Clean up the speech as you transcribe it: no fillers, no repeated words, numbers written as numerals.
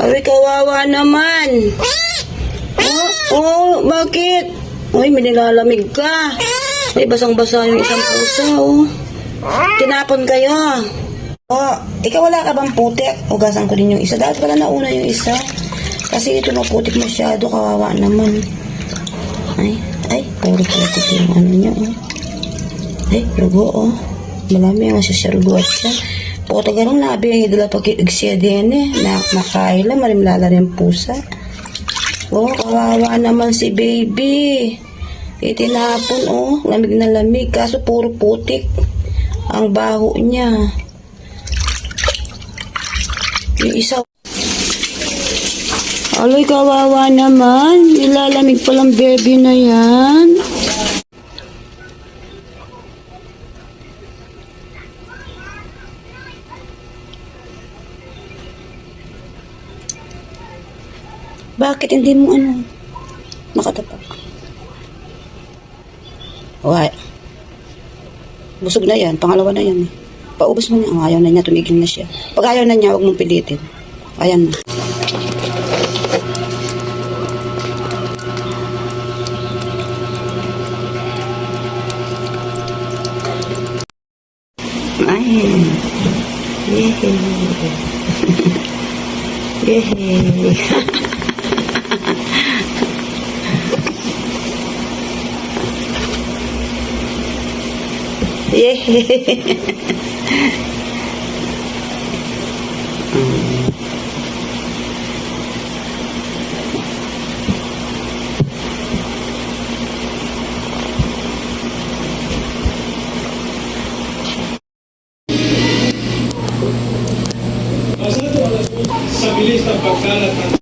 Ay, kawawa naman. Bakit? Uy, may nilalamig ka. Ay, basang-basa yung isang pusa, oh. Tinapon kayo. Ikaw wala ka bang putik? Ugasan ko din yung isa. Dapat pala nauna yung isa. Kasi ito maputik masyado. Kawawa naman. Ay, puro putik yung ano niya, oh. Ay, rugo, oh. Malami nga siya rugo at siya. Puto ganun labi ang idula pag igsiya din eh. Makaila, marimlala rin pusa. Kawawa naman si baby. Itinapon, lamig na lamig. Kaso puro putik ang baho niya. Yung isa. Aloy, kawawa naman. Nilalamig palang baby na yan. Bakit hindi mo nakatapak? Busog na yan. Pangalawa na yan. Paubos mo niya. Ayaw na niya. Tumigil na siya. Pag ayaw na niya, huwag mong pilitin. Ayan na. Sa bilis ng pagkalat ng